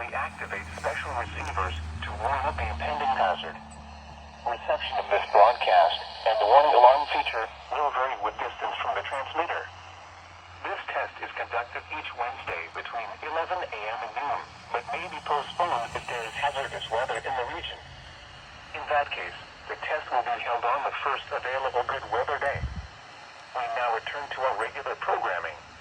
automatically activate special receivers to warn of the impending hazard. Reception of this broadcast and the warning alarm feature will vary with distance from the transmitter. This test is conducted each Wednesday between 11 a.m. and noon, but may be postponed if there is hazardous weather in the region. In that case, the test will be held on the first available good weather day. We now return to our regular programming.